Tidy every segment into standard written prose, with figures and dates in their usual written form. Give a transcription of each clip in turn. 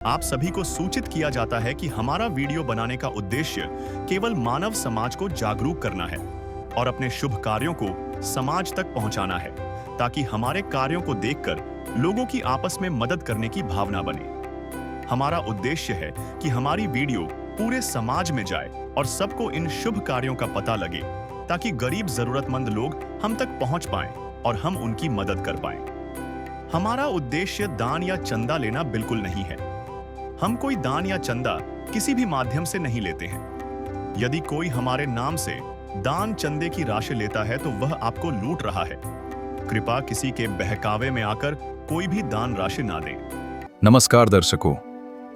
आप सभी को सूचित किया जाता है कि हमारा वीडियो बनाने का उद्देश्य केवल मानव समाज को जागरूक करना है और अपने शुभ कार्यों को समाज तक पहुंचाना है, ताकि हमारे कार्यों को देखकर लोगों की आपस में मदद करने की भावना बने। हमारा उद्देश्य है कि हमारी वीडियो पूरे समाज में जाए और सबको इन शुभ कार्यों का पता लगे, ताकि गरीब जरूरतमंद लोग हम तक पहुंच पाएं और हम उनकी मदद कर पाएं। हमारा उद्देश्य दान या चंदा लेना बिल्कुल नहीं है। हम कोई दान या चंदा किसी भी माध्यम से नहीं लेते हैं। यदि कोई हमारे नाम से दान चंदे की राशि लेता है तो वह आपको लूट रहा है। कृपया किसी के बहकावे में आकर कोई भी दान राशि ना दें। नमस्कार दर्शकों,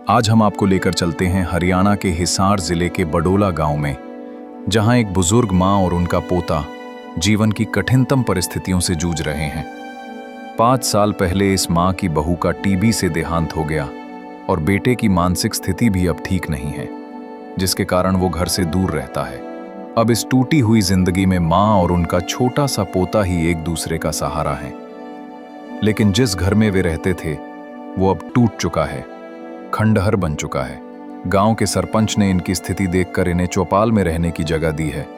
आज हम आपको लेकर चलते हैं हरियाणा के हिसार जिले के बडोला गांव में, जहां एक बुजुर्ग मां और उनका पोता जीवन की कठिनतम परिस्थितियों से जूझ रहे हैं। 5 साल पहले इस मां की बहू का टीबी से देहांत हो गया और बेटे की मानसिक स्थिति भी अब ठीक नहीं है, जिसके कारण वो घर से दूर रहता है। अब इस टूटी हुई जिंदगी में मां और उनका छोटा सा पोता ही एक दूसरे का सहारा है। लेकिन जिस घर में वे रहते थे वो अब टूट चुका है, खंडहर बन चुका है। गांव के सरपंच ने इनकी स्थिति देखकर इन्हें चौपाल में रहने की जगह दी है,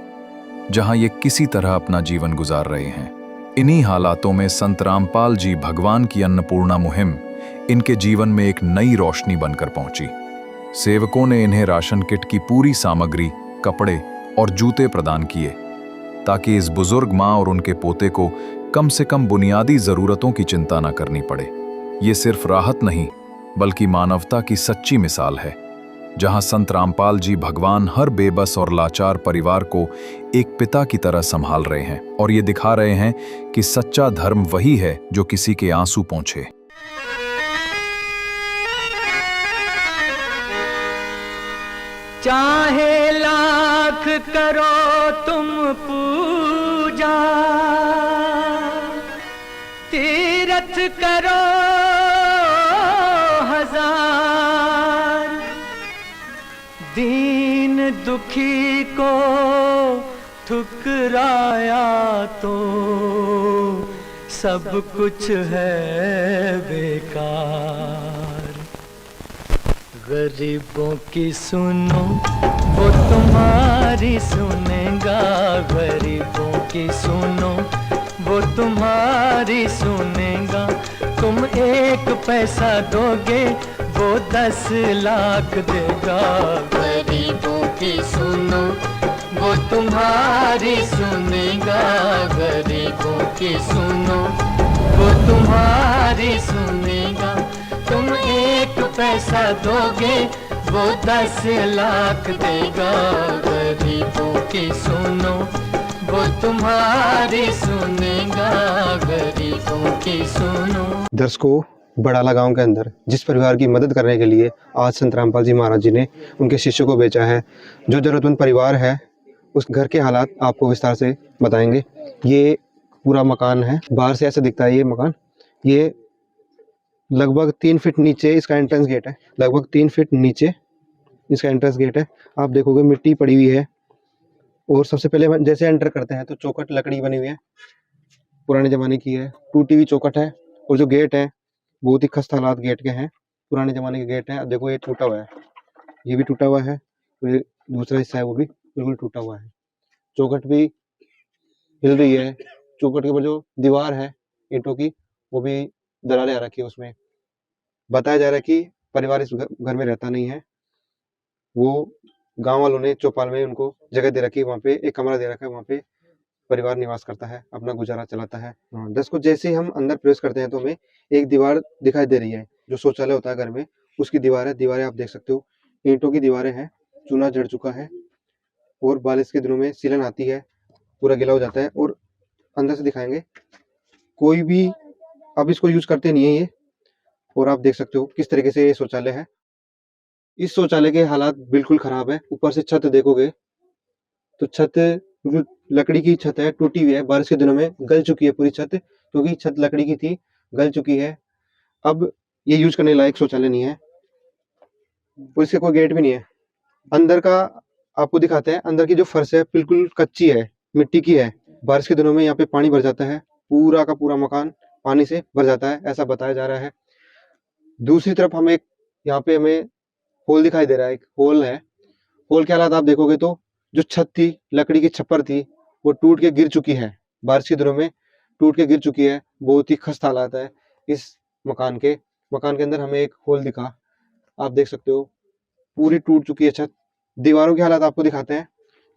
जहां ये किसी तरह अपना जीवन गुजार रहे हैं। इन्हीं हालातों में संत रामपाल जी भगवान की अन्नपूर्णा मुहिम इनके जीवन में एक नई रोशनी बनकर पहुंची। सेवकों ने इन्हें राशन किट की पूरी सामग्री, कपड़े और जूते प्रदान किए, ताकि इस बुजुर्ग मां और उनके पोते को कम से कम बुनियादी जरूरतों की चिंता न करनी पड़े। ये सिर्फ राहत नहीं, बल्कि मानवता की सच्ची मिसाल है, जहां संत रामपाल जी भगवान हर बेबस और लाचार परिवार को एक पिता की तरह संभाल रहे हैं और ये दिखा रहे हैं कि सच्चा धर्म वही है जो किसी के आंसू पोंछे। चाहे लाख करो तुम पूजा, तीरथ करो हजार, दीन दुखी को ठुकराया तो सब कुछ है बेकार। गरीबों की सुनो वो तुम्हारी सुनेगा, गरीबों की सुनो वो तुम्हारी सुनेगा। तुम 1 पैसा दोगे वो 10 लाख देगा। गरीबों की सुनो वो तुम्हारी सुनेगा, गरीबों की सुनो वो तुम्हारी सुनेगा। तुम 1 पैसा दोगे वो 10 लाख देगा। गरीबों की सुनो वो तुम्हारी सुनेगा, गरीबों की सुनो। दर्शकों, बड़ाला गांव के अंदर जिस परिवार की मदद करने के लिए आज संत रामपाल जी महाराज जी ने उनके शिष्यों को भेजा है, जो जरूरतमंद परिवार है उस घर के हालात आपको विस्तार से बताएंगे। ये पूरा मकान है, बाहर से ऐसा दिखता है ये मकान। ये लगभग 3 फीट नीचे इसका एंट्रेंस गेट है, लगभग 3 फीट नीचे इसका एंट्रेंस गेट है। आप देखोगे मिट्टी पड़ी हुई है और सबसे पहले जैसे एंटर करते हैं तो चौखट लकड़ी बनी हुई है, पुराने ज़माने की है, टूटी हुई चौखट है। और जो गेट है बहुत ही खस्ता हालात गेट के हैं, पुराने ज़माने के गेट हैं। अब देखो ये टूटा हुआ है, ये भी टूटा हुआ है, ये दूसरा हिस्सा है वो भी बिल्कुल टूटा हुआ है। चौखट भी हिल रही है, चौखट के ऊपर जो दीवार है ईंटों की वो भी दरारें आ रखी है। उसमें बताया जा रहा है कि परिवार इस घर में रहता नहीं है, वो गांव वालों ने चौपाल में उनको जगह दे रखी है, वहाँ पे एक कमरा दे रखा है, वहाँ पे परिवार निवास करता है, अपना गुजारा चलाता है। दर्शकों, जैसे ही हम अंदर प्रवेश करते हैं तो हमें एक दीवार दिखाई दे रही है, जो शौचालय होता है घर में उसकी दीवार है। दीवारें आप देख सकते हो ईंटों की दीवारें हैं, चूना जड़ चुका है और बारिश के दिनों में सीलन आती है, पूरा गीला हो जाता है। और अंदर से दिखाएंगे, कोई भी अब इसको यूज करते नहीं है ये। और आप देख सकते हो किस तरीके से ये शौचालय है। इस शौचालय के हालात बिल्कुल खराब है। ऊपर से छत देखोगे तो छत जो लकड़ी की छत है टूटी हुई है, बारिश के दिनों में गल चुकी है पूरी छत, क्योंकि छत लकड़ी की थी, गल चुकी है। अब ये यूज करने लायक शौचालय नहीं है और इसके कोई गेट भी नहीं है। अंदर का आपको दिखाते हैं, अंदर की जो फर्श है बिल्कुल कच्ची है, मिट्टी की है। बारिश के दिनों में यहाँ पे पानी भर जाता है, पूरा का पूरा मकान पानी से भर जाता है, ऐसा बताया जा रहा है। दूसरी तरफ हम एक यहाँ पे हमें होल दिखाई दे रहा है, एक होल है। होल के हालात आप देखोगे तो जो छत थी, लकड़ी की छप्पर थी, वो टूट के गिर चुकी है। बारिश के दिनों में टूट के गिर चुकी है। बहुत ही खस्ता हालात है इस मकान के। मकान के अंदर हमें एक होल दिखा, आप देख सकते हो पूरी टूट चुकी है छत। दीवारों के हालात आपको दिखाते हैं।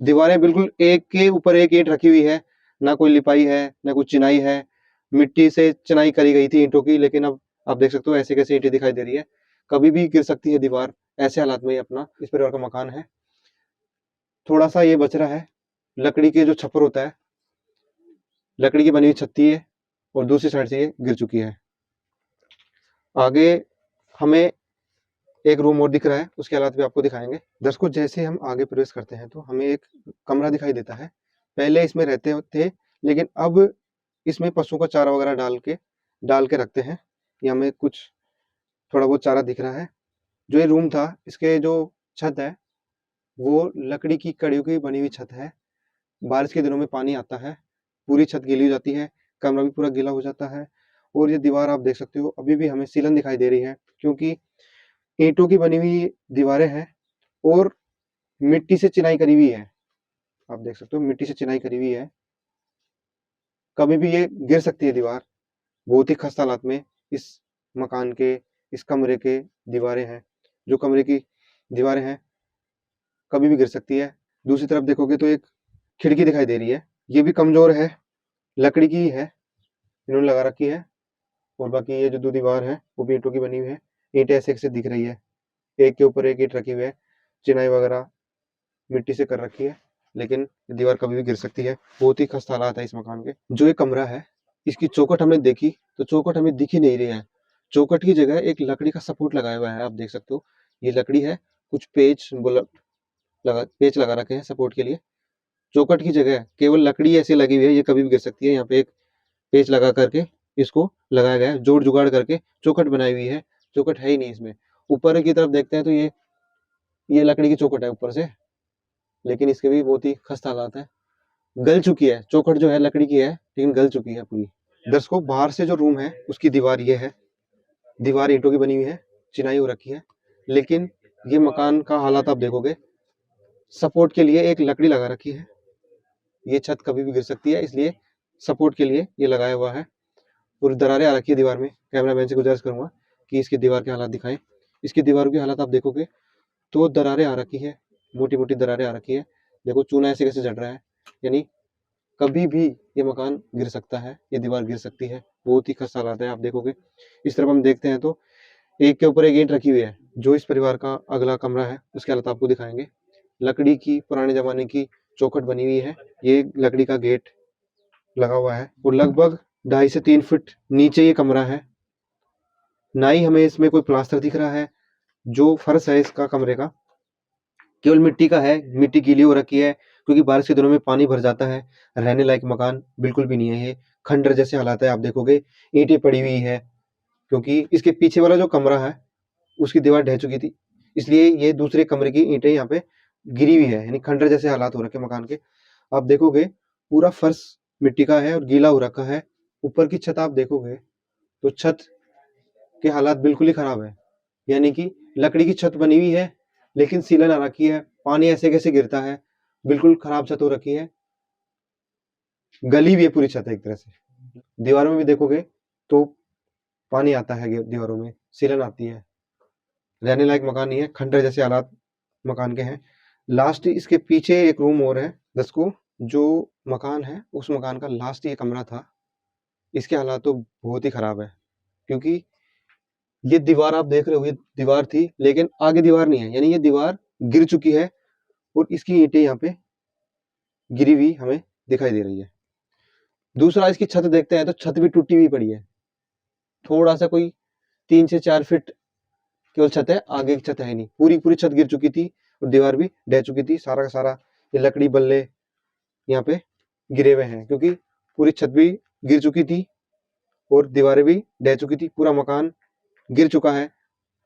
दीवारें बिल्कुल एक के ऊपर एक ईंट रखी हुई है, ना कोई लिपाई है ना कुछ चिनाई है। मिट्टी से चिनाई करी गई थी ईंटों की, लेकिन अब आप देख सकते हो ऐसे कैसे ईंटें दिखाई दे रही है। कभी भी गिर सकती है दीवार। ऐसे हालात में ये अपना इस परिवार का मकान है। थोड़ा सा ये बच रहा है, लकड़ी के जो छप्पर होता है, लकड़ी की बनी हुई छत थी है, और दूसरी साइड से ये गिर चुकी है। आगे हमें एक रूम और दिख रहा है, उसके हालात भी आपको दिखाएंगे। दर्शकों, जैसे हम आगे प्रवेश करते हैं तो हमें एक कमरा दिखाई देता है। पहले इसमें रहते थे, लेकिन अब इसमें पशुओं का चारा वगैरह डाल के रखते हैं। ये हमें कुछ थोड़ा बहुत चारा दिख रहा है। जो ये रूम था, इसके जो छत है वो लकड़ी की कड़ियों की बनी हुई छत है। बारिश के दिनों में पानी आता है, पूरी छत गीली हो जाती है, कमरा भी पूरा गीला हो जाता है। और ये दीवार आप देख सकते हो अभी भी हमें सीलन दिखाई दे रही है, क्योंकि ईंटों की बनी हुई दीवारें हैं और मिट्टी से चिनाई करी हुई है। आप देख सकते हो मिट्टी से चिनाई करी हुई है, कभी भी ये गिर सकती है दीवार। बहुत ही खस्ता हालात में इस मकान के, इस कमरे के दीवारें हैं। जो कमरे की दीवारें हैं कभी भी गिर सकती है। दूसरी तरफ देखोगे तो एक खिड़की दिखाई दे रही है, ये भी कमजोर है, लकड़ी की ही है, इन्होंने लगा रखी है। और बाकी ये जो दो दीवार है वो भी ईंटों की बनी हुई है। ईंटें ऐसे ऐसे दिख रही है, एक के ऊपर एक ईंट रखी हुई है, चिनाई वगैरह मिट्टी से कर रखी है, लेकिन दीवार कभी भी गिर सकती है। बहुत ही खस्ता हालात है इस मकान के। जो ये कमरा है, इसकी चौखट हमने देखी तो चौखट हमें दिख ही नहीं रही है। चौखट की जगह एक लकड़ी का सपोर्ट लगाया हुआ है, आप देख सकते हो ये लकड़ी है, कुछ पेच लगा रखे हैं सपोर्ट के लिए। चौखट की जगह केवल लकड़ी ऐसे लगी हुई है, ये कभी भी गिर सकती है। यहाँ पे एक पेच लगा करके इसको लगाया गया है, जोड़ जुगाड़ करके चौखट बनाई हुई है। चौखट है ही नहीं इसमें। ऊपर की तरफ देखते हैं तो ये लकड़ी की चौखट है ऊपर से, लेकिन इसके भी बहुत ही खस्ता हालात है। गल चुकी है चौखट, जो है लकड़ी की है लेकिन गल चुकी है पूरी। दर्शकों, बाहर से जो रूम है उसकी दीवार ये है, दीवार ईंटों की बनी हुई है, चिनाई हो रखी है, लेकिन ये मकान का हालात आप देखोगे, सपोर्ट के लिए एक लकड़ी लगा रखी है। ये छत कभी भी गिर सकती है, इसलिए सपोर्ट के लिए ये लगाया हुआ है। और दरारें आ रखी है दीवार में। कैमरामैन से गुजारिश करूंगा कि इसकी दीवार के हालात दिखाएं। इसकी दीवारों की हालात आप देखोगे तो दरारें आ रखी है, मोटी मोटी दरारें आ रखी है। देखो चूना ऐसे कैसे जड़ रहा है, यानी कभी भी ये मकान गिर सकता है, ये दीवार गिर सकती है। बहुत ही खस्ता हालात है, आप देखोगे। इस तरफ हम देखते हैं तो एक के ऊपर एक ईंट रखी हुई है। जो इस परिवार का अगला कमरा है उसके हालात आपको दिखाएंगे। लकड़ी की पुराने जमाने की चौखट बनी हुई है, ये लकड़ी का गेट लगा हुआ है, और लगभग 2.5 से 3 फीट नीचे ये कमरा है। ना ही हमें इसमें कोई प्लास्टर दिख रहा है। जो फर्श है इसका कमरे का केवल मिट्टी का है, मिट्टी गीली हो रखी है, क्योंकि बारिश के दिनों में पानी भर जाता है। रहने लायक मकान बिल्कुल भी नहीं है ये, खंडर जैसे हालात है। आप देखोगे ईंटें पड़ी हुई है, क्योंकि इसके पीछे वाला जो कमरा है उसकी दीवार ढह चुकी थी, इसलिए ये दूसरे कमरे की ईंटें यहाँ पे गिरी हुई है, यानी खंडर जैसे हालात हो रखे मकान के। आप देखोगे पूरा फर्श मिट्टी का है और गीला हो रखा है। ऊपर की छत आप देखोगे तो छत के हालात बिल्कुल ही खराब है, यानी कि लकड़ी की छत बनी हुई है लेकिन सीलन आ रखी है, पानी ऐसे कैसे गिरता है, बिल्कुल खराब छत हो रखी है, गली हुई है पूरी छत है एक तरह से। दीवारों में भी देखोगे तो पानी आता है, दीवारों में सीलन आती है। रहने लायक मकान नहीं है, खंडर जैसे हालात मकान के हैं। लास्ट इसके पीछे एक रूम और है। दर्शकों, जो मकान है उस मकान का लास्ट ये कमरा था, इसके हालात तो बहुत ही खराब है, क्योंकि ये दीवार आप देख रहे हो, ये दीवार थी लेकिन आगे दीवार नहीं है, यानी ये दीवार गिर चुकी है और इसकी ईंटें यहाँ पे गिरी हुई हमें दिखाई दे रही है। दूसरा, इसकी छत देखते हैं तो छत भी टूटी हुई पड़ी है। थोड़ा सा कोई 3 से 4 फीट केवल छत है, आगे की छत है नहीं। पूरी पूरी छत गिर चुकी थी और दीवार भी ढह चुकी थी। सारा का सारा ये लकड़ी बल्ले यहाँ पे गिरे हुए हैं, क्योंकि पूरी छत भी गिर चुकी थी और दीवारें भी ढह चुकी थी। पूरा मकान गिर चुका है,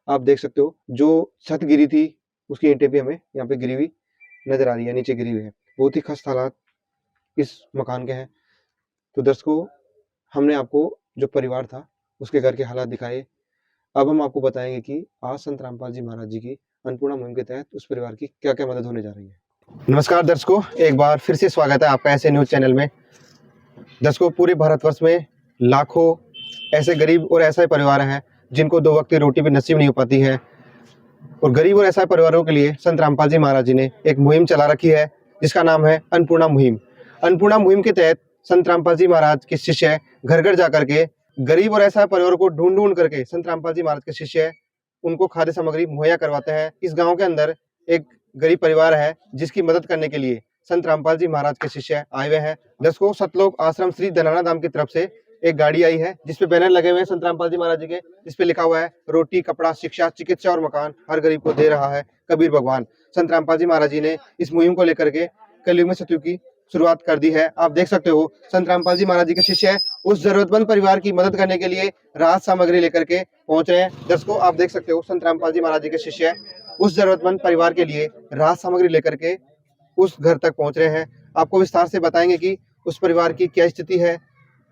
आप देख सकते हो। जो छत गिरी थी उसकी ईंटें भी हमें यहाँ पे गिरी हुई नजर आ रही है, नीचे गिरी हुई है। बहुत ही खस्ता हालात इस मकान के हैं। तो दर्शकों, हमने आपको जो परिवार था उसके घर के हालात दिखाए। अब हम आपको बताएंगे कि आज संत रामपाल जी महाराज जी की अन्नपूर्णा मुहिम के तहत उस परिवार की क्या क्या मदद होने जा रही है। नमस्कार दर्शकों, एक बार फिर से स्वागत है आपका ऐसे न्यूज चैनल में। दर्शकों, पूरे भारतवर्ष में लाखों ऐसे गरीब और ऐसे परिवार हैं जिनको 2 वक्त की रोटी भी नसीब नहीं हो पाती है, और गरीब और ऐसे परिवारों के लिए संत रामपाल जी महाराज जी ने एक मुहिम चला रखी है जिसका नाम है अन्नपूर्णा मुहिम। अन्नपूर्णा मुहिम के तहत संत रामपाल जी महाराज के शिष्य घर घर जा करके गरीब और ऐसा परिवार को ढूंढ ढूंढ करके संत रामपाल जी महाराज के शिष्य उनको खाद्य सामग्री मुहैया करवाते हैं। इस गांव के अंदर एक गरीब परिवार है जिसकी मदद करने के लिए संत रामपाल जी महाराज के शिष्य आए हुए हैं। दर्शकों, सतलोक आश्रम श्री धनाना धाम की तरफ से एक गाड़ी आई है जिसपे बैनर लगे हुए हैं संत रामपाल जी महाराज जी के, जिसपे लिखा हुआ है रोटी, कपड़ा, शिक्षा, चिकित्सा और मकान हर गरीब को दे रहा है कबीर भगवान। संत रामपाल जी महाराज जी ने इस मुहिम को लेकर के कलयुग में सतयुग की शुरुआत कर दी है। आप देख सकते हो संत रामपाल जी महाराज जी के शिष्य उस जरूरतमंद परिवार की मदद करने के लिए राहत सामग्री लेकर के पहुंच रहे हैं। दर्शकों, आप देख सकते हो संत रामपाल जी महाराज जी के शिष्य उस जरूरतमंद परिवार के लिए राहत सामग्री लेकर के उस घर तक पहुंच रहे हैं। आपको विस्तार से बताएंगे कि उस परिवार की क्या स्थिति है,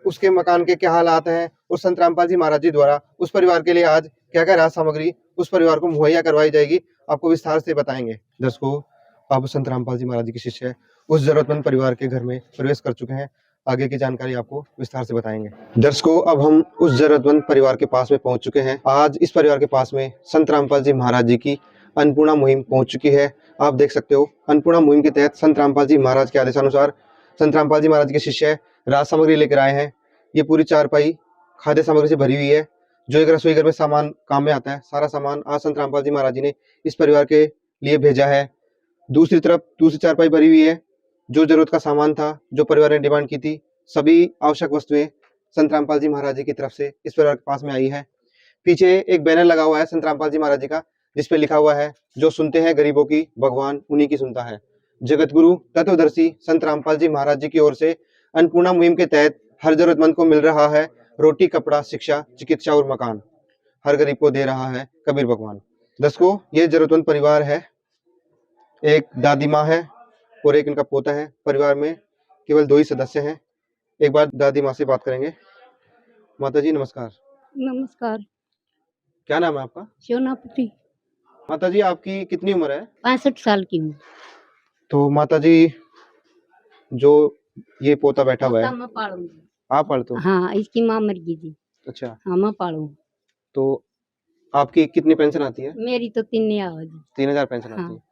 उसके मकान के क्या हालात हैं, और संत रामपाल जी महाराज जी द्वारा उस परिवार के लिए आज क्या क्या राहत सामग्री उस परिवार को मुहैया करवाई जाएगी, आपको विस्तार से बताएंगे। दर्शकों, अब संत रामपाल जी महाराज जी के शिष्य उस जरूरतमंद परिवार के घर में प्रवेश कर चुके हैं। आगे की जानकारी आपको विस्तार से बताएंगे। दर्शकों, अब हम उस जरूरतमंद परिवार के पास में पहुंच चुके हैं। आज इस परिवार के पास में संत रामपाल जी महाराज जी की अन्नपूर्णा मुहिम पहुंच चुकी है। आप देख सकते हो अन्नपूर्णा मुहिम के तहत संत रामपाल जी महाराज के आदेशानुसार संत रामपाल जी महाराज के शिष्य राहत सामग्री लेकर आए हैं। ये पूरी चारपाई खाद्य सामग्री से भरी हुई है। जो एक रसोई घर में सामान काम में आता है, सारा सामान आज संत रामपाल जी महाराज जी ने इस परिवार के लिए भेजा है। दूसरी तरफ दूसरी चारपाई भरी हुई है। जो जरूरत का सामान था, जो परिवार ने डिमांड की थी, सभी आवश्यक वस्तुएं संत रामपाल जी महाराज जी की तरफ से इस परिवार के पास में आई है। पीछे एक बैनर लगा हुआ है संत रामपाल जी महाराज जी का, जिसपे लिखा हुआ है जो सुनते हैं गरीबों की, भगवान उन्हीं की सुनता है। जगत गुरु तत्वदर्शी संत रामपाल जी महाराज जी की ओर से अन्नपूर्णा मुहिम के तहत हर जरूरतमंद को मिल रहा है रोटी, कपड़ा, शिक्षा, चिकित्सा और मकान हर गरीब को दे रहा है कबीर भगवान। दर्शकों, ये जरूरतमंद परिवार है। एक दादी माँ है और एक इनका पोता है। परिवार में केवल 2 ही सदस्य हैं। एक बार दादी माँ से बात करेंगे। माता जी नमस्कार। नमस्कार। क्या नाम है आपका? सोनापति। माता जी, आपकी कितनी उम्र है? 65 साल की हूँ। तो माता जी, जो ये पोता बैठा हुआ है, मैं पालूंगी। आप पालते हो? हाँ, इसकी माँ मर गई थी। अच्छा, हाँ, मैं पालू। तो आपकी कितनी पेंशन आती है? मेरी तो 3 आवाज। 3000 पेंशन आती हाँ। है।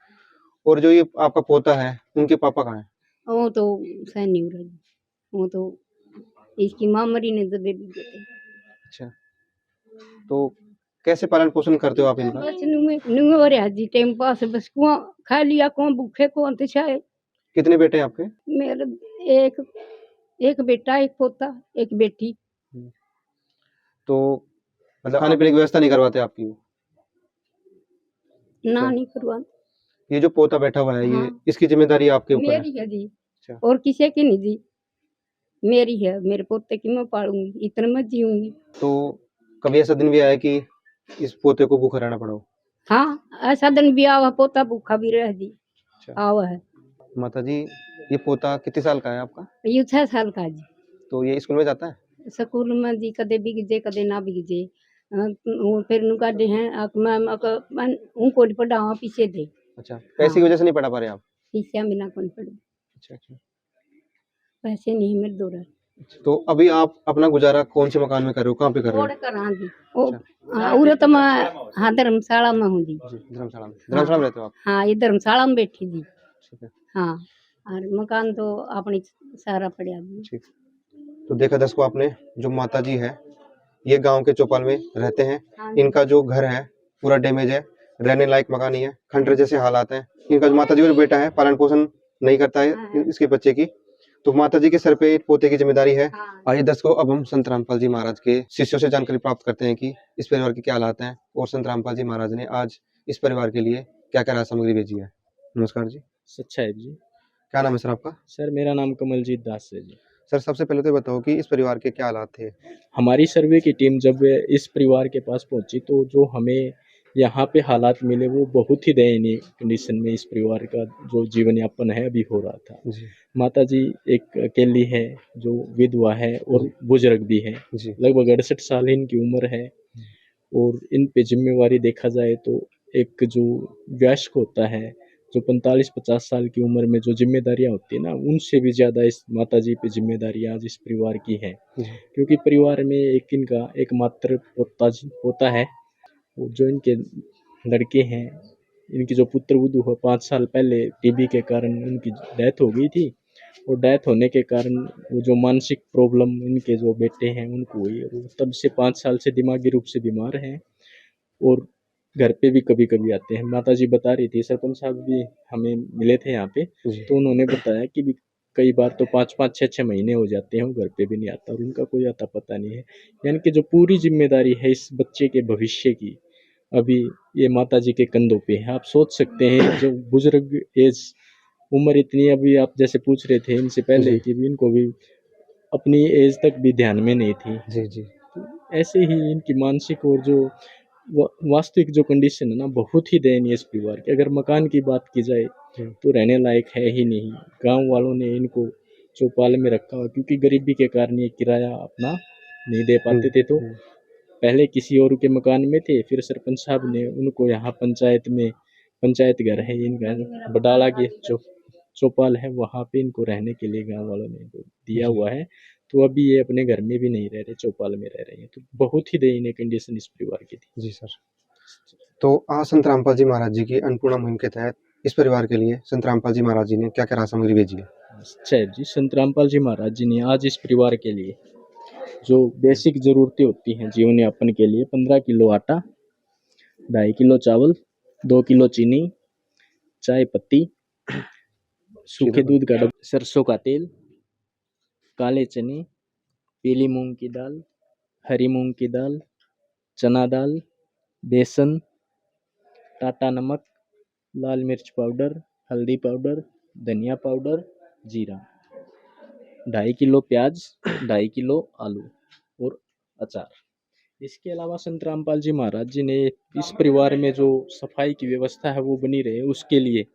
और जो ये आपका पोता है, उनके पापा कहाँ हैं? वो तो सैनी हो रही। वो तो इसकी माँ मरी ने तो बेबी देते। अच्छा, तो कैसे पालन पोषण करते हो आप इनका? बस नुए और हाजी टाइम पास बस कुआं खा लिया, कुआं भूखे को अंत छाए। कितने बेटे हैं आपके? मेरे एक बेटा, एक पोता, एक बेटी। तो मतलब खाने पीने की व्यवस्था नहीं करवाते आपकी? ना नहीं करवा। ये जो पोता बैठा हुआ है, ये हाँ। इसकी जिम्मेदारी आपके ऊपर है? मेरी है जी। अच्छा। और किसी की नहीं जी, मेरी है। मेरे पोते की मैं पालूंगी, इतने मैं जीऊंगी। तो कभी ऐसा दिन भी आया कि इस पोते को भूखा रहना पड़ा हो? हाँ, ऐसा दिन भी आवा, पोता भूखा भी रह जी। अच्छा। आवा है। माता जी, ये पोता कितने साल का है आपका? ये 6 साल का जी। तो ये स्कूल में जाता है? स्कूल में जी कदे बिग जे कदे ना बिग जे। वो फिर नु काटे हैं उनको पढ़ावा पीछे दे। अच्छा, पैसे की वजह से नहीं पढ़ा पा रहे आप? पीछे बिना कौन पढ़े। अच्छा अच्छा। पैसे नहीं मेरे दो। तो अभी आप अपना गुजारा कौन से मकान में कर रहे हो, कहाँ पे कर रहे हो? और करा जी। ओ उरे तो मैं हाँ धर्मशाला में हूँ जी। जी, धर्मशाला में। धर्मशाला में रहते हो आप? हाँ, ये धर्मशाला में बैठी जी। ठीक है, हाँ, और मकान तो अपनी सारा पड़ा जी। ठीक। तो देखा दर्शकों आपने, जो माता जी है ये गांव के चौपाल में रहते हैं। हाँ। इनका जो घर है पूरा डैमेज है, रहने लायक मकान नहीं है, खंडर जैसे हालात हैं। इनका जो माता जी का बेटा है पालन पोषण नहीं करता है इसके बच्चे की, तो माता जी के सर पे पोते की जिम्मेदारी है। हाँ। आइए दर्शकों, अब हम संत रामपाल जी महाराज के शिष्यों से जानकारी प्राप्त करते हैं कि इस परिवार के क्या हालात हैं और संत रामपाल जी महाराज ने आज इस परिवार के लिए क्या क्या राहत सामग्री भेजी है। नमस्कार जी। सच्चा है जी। क्या नाम है सर आपका? सर मेरा नाम कमलजीत दास है जी। सर सबसे पहले तो बताओ कि इस परिवार के क्या हालात थे? हमारी सर्वे की टीम जब इस परिवार के पास पहुंची तो जो हमें यहाँ पे हालात मिले वो बहुत ही दयनीय कंडीशन में इस परिवार का जो जीवन यापन है अभी हो रहा था। जी माता जी एक अकेली है, जो विधवा है और बुजुर्ग भी है। जी लगभग 68 साल इनकी उम्र है और इन पे जिम्मेवारी देखा जाए तो एक जो वयस्क होता है, जो 45-50 साल की उम्र में जो जिम्मेदारियां होती है ना, उनसे भी ज़्यादा इस माताजी पे जिम्मेदारियां आज इस परिवार की हैं। जी क्योंकि परिवार में एक इनका एकमात्र पोता है, वो जो इनके लड़के हैं, इनकी जो पुत्रवधू है 5 साल पहले टीबी के कारण उनकी डेथ हो गई थी, और डेथ होने के कारण वो जो मानसिक प्रॉब्लम इनके जो बेटे हैं उनको हुई, और वो तब से 5 साल से दिमागी रूप से बीमार हैं, और घर पे भी कभी कभी आते हैं। माता जी बता रही थी, सरपंच साहब भी हमें मिले थे यहाँ पे, जी तो उन्होंने बताया कि भी कई बार तो 5-5 6-6 महीने हो जाते हैं वो घर पे भी नहीं आता, और उनका कोई आता पता नहीं है। यानी कि जो पूरी जिम्मेदारी है इस बच्चे के भविष्य की, अभी ये माता जी के कंधों पे है। आप सोच सकते हैं जो बुजुर्ग एज उम्र इतनी, अभी आप जैसे पूछ रहे थे इनसे पहले जी कि भी इनको भी अपनी एज तक भी ध्यान में नहीं थी। जी जी ऐसे ही इनकी मानसिक और जो वास्तविक जो कंडीशन है ना, बहुत ही दयनीय है इस परिवार की। अगर मकान की बात की जाए जी तो रहने लायक है ही नहीं। गांव वालों ने इनको चौपाल में रखा हुआ, क्योंकि गरीबी के कारण ये किराया अपना नहीं दे पाते थे, तो हम्म, पहले किसी और के मकान में थे, फिर सरपंच साहब ने उनको यहाँ पंचायत में, पंचायत घर है इनका बडाला के जो चौपाल है, वहाँ पे इनको रहने के लिए गांव वालों ने इनको दिया जी हुआ है। तो अभी ये अपने घर में भी नहीं रह रहे, चौपाल में रह रहे हैं। तो बहुत ही दयनीय कंडीशन इस परिवार की थी। जी सर। तो आज संत रामपाल जी महाराज जी की अन्नपूर्णा मुहिम के तहत इस परिवार के लिए संत रामपाल जी महाराज जी ने क्या क्या राहत सामग्री भेजी है? अच्छा जी, संत रामपाल जी महाराज जी ने आज इस परिवार के लिए जो बेसिक ज़रूरतें होती हैं जीवन यापन के लिए, 15 किलो आटा, 2.5 किलो चावल, 2 किलो चीनी, चाय पत्ती, सूखे दूध का डब्बा, सरसों का तेल, काले चने, पीली मूंग की दाल, हरी मूंग की दाल, चना दाल, बेसन, टाटा नमक, लाल मिर्च पाउडर, हल्दी पाउडर, धनिया पाउडर, जीरा, 2.5 किलो प्याज, 2.5 किलो आलू और अचार। इसके अलावा संत रामपाल जी महाराज जी ने इस परिवार में जो सफाई की व्यवस्था है वो बनी रहे, उसके लिए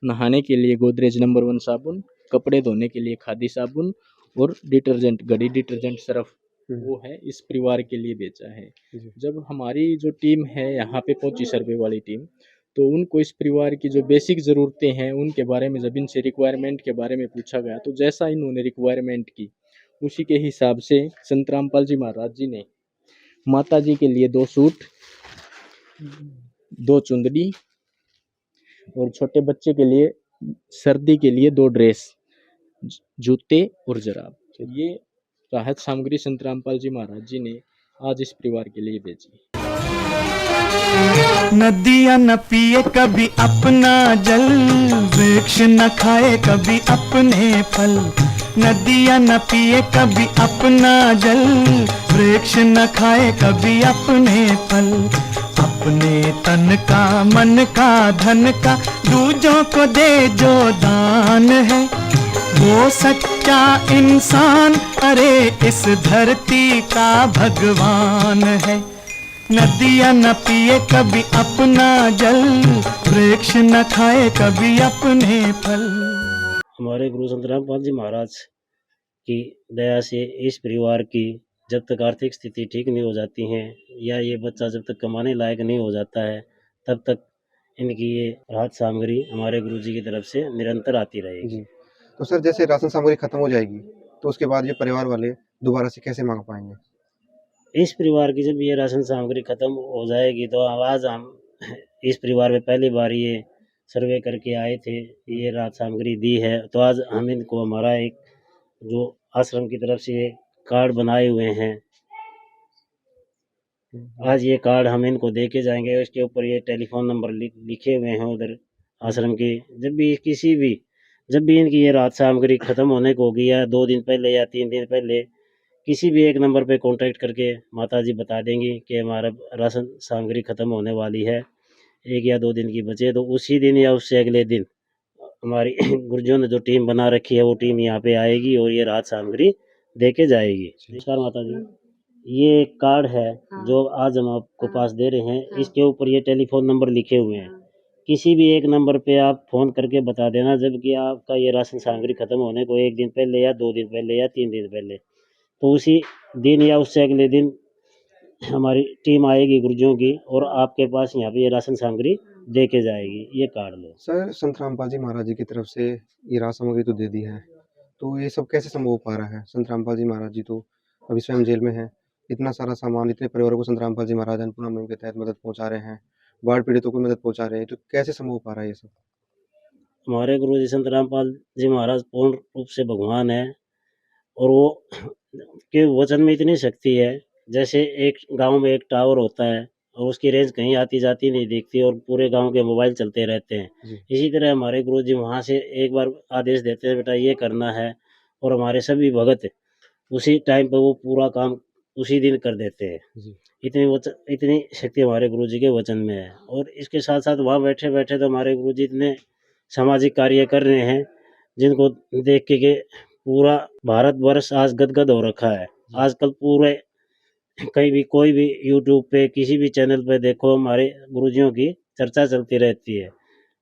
नहाने के लिए गोदरेज नंबर 1 साबुन, कपड़े धोने के लिए खादी साबुन और डिटर्जेंट, घड़ी डिटर्जेंट सर्फ, वो है इस परिवार के लिए बेचा है। जी जब हमारी जो टीम है यहाँ पे पहुंची, सर्वे वाली टीम, तो उनको इस परिवार की जो बेसिक ज़रूरतें हैं उनके बारे में जब इनसे रिक्वायरमेंट के बारे में पूछा गया, तो जैसा इन्होंने रिक्वायरमेंट की उसी के हिसाब से संत रामपाल जी महाराज जी ने माता जी के लिए 2 सूट, 2 चुंदड़ी और छोटे बच्चे के लिए सर्दी के लिए 2 ड्रेस, जूते और जराब। ये राहत सामग्री संत रामपाल जी महाराज जी ने आज इस परिवार के लिए भेजी। नदियाँ न पिए कभी अपना जल, वृक्ष न खाए कभी अपने फल। नदियाँ न पिए कभी अपना जल, वृक्ष न खाए कभी अपने फल। अपने तन का, मन का, धन का दूजों को दे जो दान है, वो सच्चा इंसान, अरे इस धरती का भगवान है। नदियाँ न पिए कभी अपना जल, वृक्ष न खाए कभी अपने फल। हमारे गुरु संत रामपाल जी महाराज की दया से इस परिवार की जब तक आर्थिक स्थिति ठीक नहीं हो जाती है, या ये बच्चा जब तक कमाने लायक नहीं हो जाता है, तब तक इनकी ये राहत सामग्री हमारे गुरु जी की तरफ से निरंतर आती रहेगी। जी तो सर, जैसे राशन सामग्री खत्म हो जाएगी तो उसके बाद ये परिवार वाले दोबारा से कैसे मांग पाएंगे? इस परिवार की जब ये राशन सामग्री खत्म हो जाएगी, तो आज हम इस परिवार में पहली बार ये सर्वे करके आए थे, ये राहत सामग्री दी है। तो आज हम इनको हमारा एक जो आश्रम की तरफ से कार्ड बनाए हुए हैं, आज ये कार्ड हम इनको दे के जाएंगे। इसके ऊपर ये टेलीफोन नंबर लिखे हुए हैं उधर आश्रम के। जब भी इनकी ये राहत सामग्री खत्म होने को होगी, या 2 दिन पहले या 3 दिन पहले, किसी भी एक नंबर पे कांटेक्ट करके माता जी बता देंगी कि हमारा राशन सामग्री खत्म होने वाली है, 1 या 2 दिन की बचे, तो उसी दिन या उससे अगले दिन हमारी गुरुजों ने जो टीम बना रखी है वो टीम यहाँ पे आएगी और ये राहत सामग्री दे के जाएगी। नमस्कार माता जी, ये एक कार्ड है जो आज हम आपको पास दे रहे हैं। इसके ऊपर ये टेलीफोन नंबर लिखे हुए हैं, किसी भी एक नंबर पे आप फ़ोन करके बता देना जबकि आपका ये राशन सामग्री ख़त्म होने को 1 दिन पहले या 2 दिन पहले या 3 दिन पहले, तो उसी दिन या उससे अगले दिन हमारी टीम आएगी गुरुजियों की और आपके पास यहाँ पे ये राशन सामग्री दे के जाएगी, ये कार्ड लो। सर संत रामपाल जी महाराज जी की तरफ से ये राशन सामग्री तो दे दी है, तो ये सब कैसे संभव हो पा रहा है? संत रामपाल जी महाराज जी तो अभी स्वयं जेल में हैं, इतना सारा सामान इतने परिवारों को संत रामपाल जी महाराज अन्नपूर्णा मुहिम के तहत मदद पहुंचा रहे हैं, बाढ़ पीड़ितों को मदद पहुंचा रहे हैं, तो कैसे संभव हो पा रहा है ये सब? हमारे गुरु जी संत रामपाल जी महाराज पूर्ण रूप से भगवान है और वो के वचन में इतनी शक्ति है। जैसे एक गांव में एक टावर होता है और उसकी रेंज कहीं आती जाती नहीं दिखती और पूरे गांव के मोबाइल चलते रहते हैं, जी। इसी तरह हमारे गुरु जी वहाँ से एक बार आदेश देते हैं, बेटा ये करना है, और हमारे सभी भगत उसी टाइम पर वो पूरा काम उसी दिन कर देते हैं। जी। इतनी शक्ति हमारे गुरु जी के वचन में है। और इसके साथ साथ वहाँ बैठे बैठे तो हमारे गुरु जी इतने सामाजिक कार्य कर रहे हैं जिनको देख के पूरा भारतवर्ष आज गदगद हो रखा है। आजकल पूरे कहीं भी कोई भी यूट्यूब पे किसी भी चैनल पे देखो हमारे गुरुजियों की चर्चा चलती रहती है।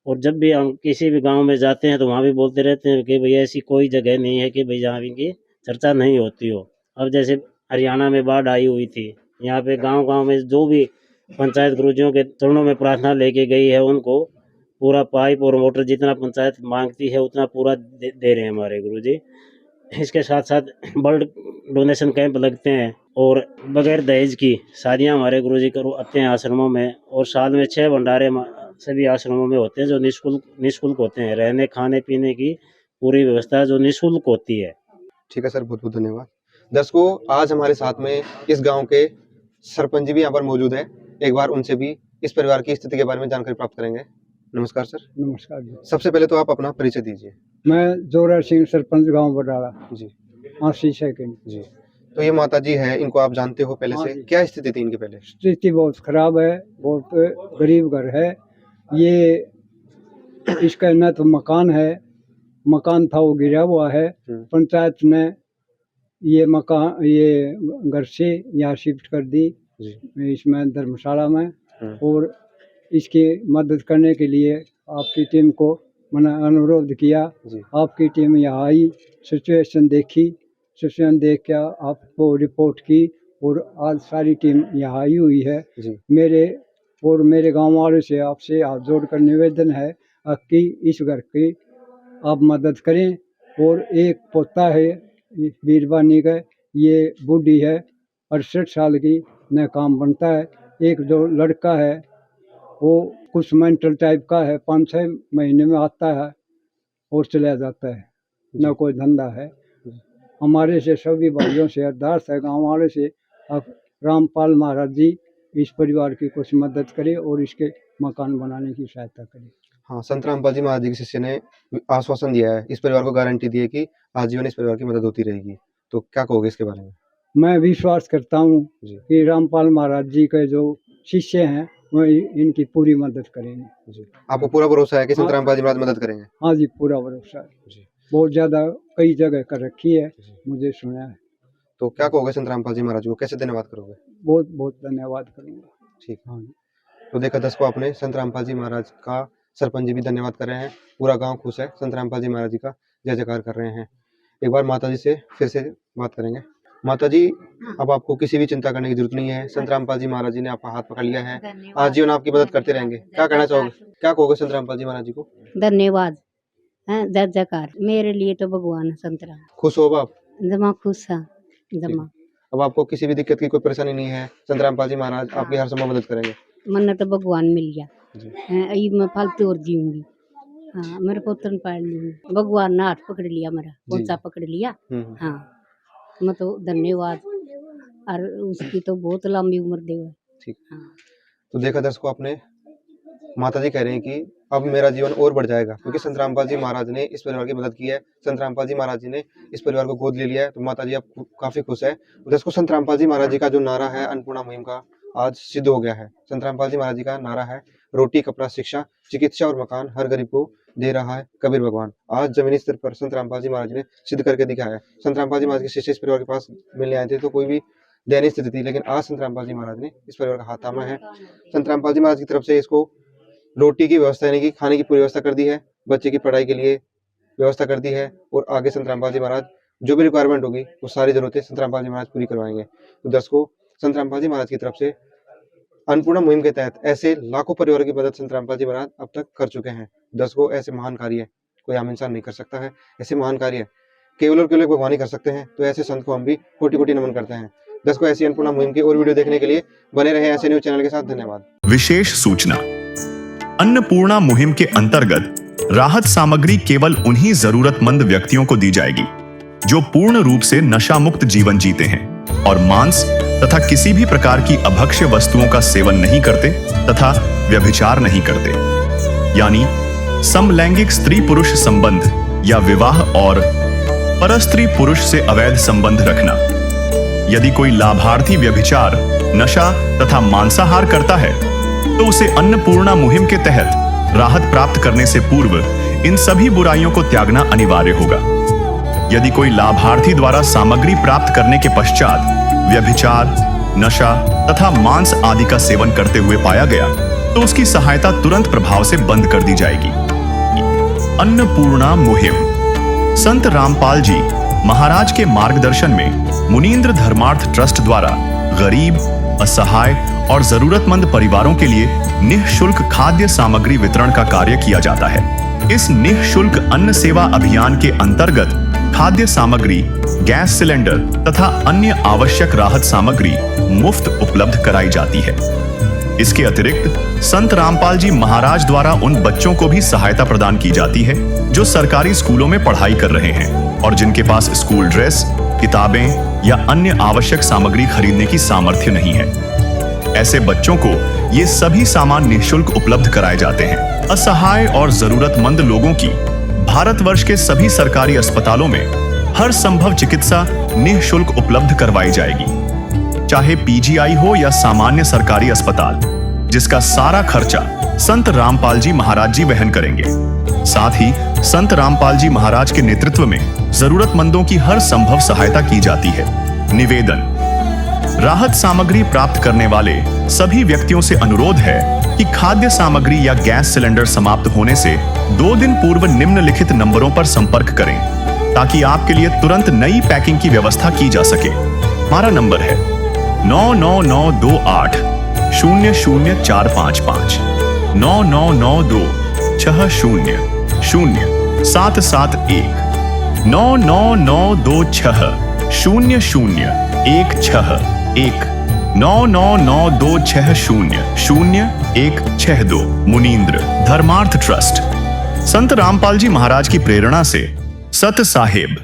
और जब भी हम किसी भी गांव में जाते हैं तो वहाँ भी बोलते रहते हैं कि भैया ऐसी कोई जगह नहीं है कि भाई जहाँ इनकी चर्चा नहीं होती हो। अब जैसे हरियाणा में बाढ़ आई हुई थी, यहाँ पे गांव-गांव में जो भी पंचायत गुरुजियों के चरणों में प्रार्थना लेके गई है उनको पूरा पाइप और मोटर जितना पंचायत मांगती है उतना पूरा दे रहे हैं हमारे गुरुजी। इसके साथ साथ ब्लड डोनेशन कैंप लगते हैं और बगैर दहेज की शादियां हमारे गुरुजी करवाते हैं आश्रमों में। और साल में 6 भंडारे सभी आश्रमों में होते हैं जो निःशुल्क होते हैं। रहने खाने पीने की पूरी व्यवस्था जो निःशुल्क होती है। ठीक है सर, बहुत बहुत धन्यवाद। दर्शकों, आज हमारे साथ में इस गांव के सरपंच जी भी यहाँ पर मौजूद है, एक बार उनसे भी इस परिवार की स्थिति के बारे में जानकारी प्राप्त करेंगे। नमस्कार सर। नमस्कार जी। सबसे पहले तो आप अपना परिचय दीजिए। मैं जोरा सिंह, सरपंच गांव बडाला। जी 80 सेकंड। जी। तो ये माता जी है, इनको आप जानते हो पहले हाँ से? जी। क्या स्थिति थी इनकी पहले? स्थिति बहुत खराब है, बहुत गरीब घर है ये। इसका न तो मकान था वो गिरा हुआ है। पंचायत ने ये मकान ये घर से यहाँ शिफ्ट कर दी जी। इसमें धर्मशाला में। और इसकी मदद करने के लिए आपकी टीम को मैंने अनुरोध किया। जी। आपकी टीम यहाँ आई, सिचुएशन देखी, सिचुएशन देख के आपको रिपोर्ट की और आज सारी टीम यहाँ आई हुई है। जी। मेरे गांव वालों से आपसे हाथ जोड़कर निवेदन है कि इस घर की आप मदद करें। और एक पोता है वीरवानी का, ये बूढ़ी है 68 साल की, न काम बनता है। एक जो लड़का है वो कुछ मेंटल टाइप का है, 5-6 महीने में आता है और चला जाता है, न कोई धंधा है। हमारे से सभी भाइयों से अरदास है, गांव वाले से, अब रामपाल महाराज जी इस परिवार की कुछ मदद करें और इसके मकान बनाने की सहायता करें। हाँ, संत रामपाल जी महाराज जी के शिष्य ने आश्वासन दिया है, इस परिवार को गारंटी दी है कि आजीवन इस परिवार की मदद होती रहेगी, तो क्या कहोगे इसके बारे में? मैं विश्वास करता हूँ जी। कि रामपाल महाराज जी के जो शिष्य हैं वह इनकी पूरी मदद करेंगे। जी। आपको पूरा भरोसा है कि संत हाँ। रामपाल जी महाराज मदद करेंगे? हाँ जी, पूरा भरोसा है। जी। बहुत ज़्यादा कई जगह कर रखी है, मुझे सुना है। तो क्या कहोगे संत रामपाल जी महाराज जी को, कैसे धन्यवाद करोगे? बहुत बहुत धन्यवाद करूँगा। ठीक। हाँ। तो देखा दर्शकों आपने, संत रामपाल जी महाराज का सरपंच जी भी धन्यवाद कर रहे हैं, पूरा गांव खुश है, संत रामपाल जी महाराज जी का जय जयकार कर रहे हैं। एक बार माता जी से फिर से बात करेंगे। माता जी, अब आपको किसी भी चिंता करने की जरूरत नहीं है, संत रामपाल जी महाराज जी ने आपका हाथ पकड़ लिया है, आजीवन आपकी मदद करते रहेंगे। क्या कहना चाहोगे, क्या कहोगे संत रामपाल जी महाराज जी को? धन्यवाद। जय जयकार। मेरे लिए तो भगवान है संत राम। खुश हो आप? जमा खुश है, जमा। अब आपको किसी भी दिक्कत की कोई परेशानी नहीं है, संत रामपाल जी महाराज आपकी हर संभव मदद करेंगे। मन तो भगवान मिल गया। जी। मैं फालतू और जीऊंगी। हाँ, मेरे पुत्र ने पाल लूंगी। भगवान ने हाथ पकड़ लिया, मेरा पोचा पकड़ लिया। हाँ, मैं तो धन्यवाद। और उसकी तो बहुत लंबी उम्र दे। ठीक। हाँ। तो देखा दर्शकों आपने, माता जी कह रहे हैं कि अब मेरा जीवन और बढ़ जाएगा क्योंकि संत रामपाल जी महाराज ने इस परिवार की मदद की है, संत रामपाल जी महाराज जी ने इस परिवार को गोद ले लिया है, तो माता जी अब काफी खुश है। दर्शकों, संत रामपाल जी महाराज जी का जो नारा है अन्नपूर्णा मुहिम का, आज सिद्ध हो गया है। संत रामपाल जी महाराज जी का नारा है, रोटी कपड़ा शिक्षा चिकित्सा और मकान हर गरीब को दे रहा है कबीर भगवान। आज जमीनी स्तर पर संत रामपाल जी महाराज ने सिद्ध करके दिखाया है। संत रामपाल जी महाराज के शिष्य इस परिवार के पास मिलने आए थे तो कोई भी दयनीय स्थिति थी, लेकिन आज संत रामपाल जी महाराज ने इस परिवार का हाथ थामा है। संत रामपाल जी महाराज की तरफ से इसको रोटी की व्यवस्था यानी कि खाने की पूरी व्यवस्था कर दी है, बच्चे की पढ़ाई के लिए व्यवस्था कर दी है, और आगे संत रामपाल जी महाराज जो भी रिक्वायरमेंट होगी वो सारी जरूरतें संत रामपाल जी महाराज पूरी करवाएंगे। तो दर्शकों, संत रामपाल जी महाराज की तरफ से अन्नपूर्णा मुहिम के तहत ऐसे लाखों परिवारों की मदद संत रामपाल जी महाराज अब तक कर चुके हैं। दर्शकों, ऐसे महान कार्य कोई आम इंसान नहीं कर सकता है। ऐसे महान कार्य केवल और केवल भगवान ही कर सकते हैं। तो ऐसे संत को हम भी कोटि कोटि नमन करते हैं। दर्शकों, ऐसी अन्नपूर्णा मुहिम की और वीडियो देखने के लिए बने रहे ऐसे न्यूज चैनल के साथ। धन्यवाद। विशेष सूचना, अन्नपूर्णा मुहिम के अंतर्गत राहत सामग्री केवल उन्हीं जरूरतमंद व्यक्तियों को दी जाएगी जो पूर्ण रूप से नशा मुक्त जीवन जीते हैं और मांस तथा किसी भी प्रकार की अभक्ष्य वस्तुओं का सेवन नहीं करते तथा व्यभिचार नहीं करते, यानी समलैंगिक स्त्री पुरुष संबंध या विवाह और परस्त्री पुरुष से अवैध संबंध रखना। यदि कोई लाभार्थी व्यभिचार, नशा तथा मांसाहार करता है तो उसे अन्नपूर्णा मुहिम के तहत राहत प्राप्त करने से पूर्व इन सभी बुराइयों को त्यागना अनिवार्य होगा। यदि कोई लाभार्थी द्वारा सामग्री प्राप्त करने के पश्चात व्यभिचार, नशा तथा मांस आदि का सेवन करते हुए पाया गया तो उसकी सहायता तुरंत प्रभाव से बंद कर दी जाएगी। अन्नपूर्णा मुहिम संत रामपाल जी महाराज के मार्गदर्शन में मुनींद्र धर्मार्थ ट्रस्ट द्वारा गरीब, असहाय और जरूरतमंद परिवारों के लिए निःशुल्क खाद्य सामग्री वितरण का कार्य किया जाता है। इस निःशुल्क अन्न सेवा अभियान के अंतर्गत खाद्य सामग्री, गैस सिलेंडर तथा अन्य आवश्यक राहत सामग्री मुफ्त उपलब्ध कराई जाती है। इसके अतिरिक्त संत रामपाल जी महाराज द्वारा उन बच्चों को भी सहायता प्रदान की जाती है जो सरकारी स्कूलों में पढ़ाई कर रहे हैं और जिनके पास स्कूल ड्रेस, किताबें या अन्य आवश्यक सामग्री खरीदने की सामर्थ्य नहीं है। ऐसे बच्चों को ये सभी सामान निःशुल्क उपलब्ध कराए जाते हैं। असहाय और जरूरतमंद लोगों की भारतवर्ष के सभी सरकारी अस्पतालों में हर संभव चिकित्सा निःशुल्क उपलब्ध करवाई जाएगी, चाहे पीजीआई हो या सामान्य सरकारी अस्पताल, जिसका सारा खर्चा संत रामपाल जी महाराज जी वहन करेंगे। साथ ही संत रामपाल जी महाराज के नेतृत्व में जरूरतमंदों की हर संभव सहायता की जाती है। निवेदन, राहत सामग्री प्राप्त करने वाले सभी व्यक्तियों से अनुरोध है कि खाद्य सामग्री या गैस सिलेंडर समाप्त होने से 2 दिन पूर्व निम्नलिखित नंबरों पर संपर्क करें ताकि आपके लिए तुरंत नई पैकिंग की व्यवस्था की जा सके। हमारा नंबर है 99928 00455 9992 60 0771 99926 0016 99926000162 मुनींद्र धर्मार्थ ट्रस्ट। संत रामपाल जी महाराज की प्रेरणा से सत साहेब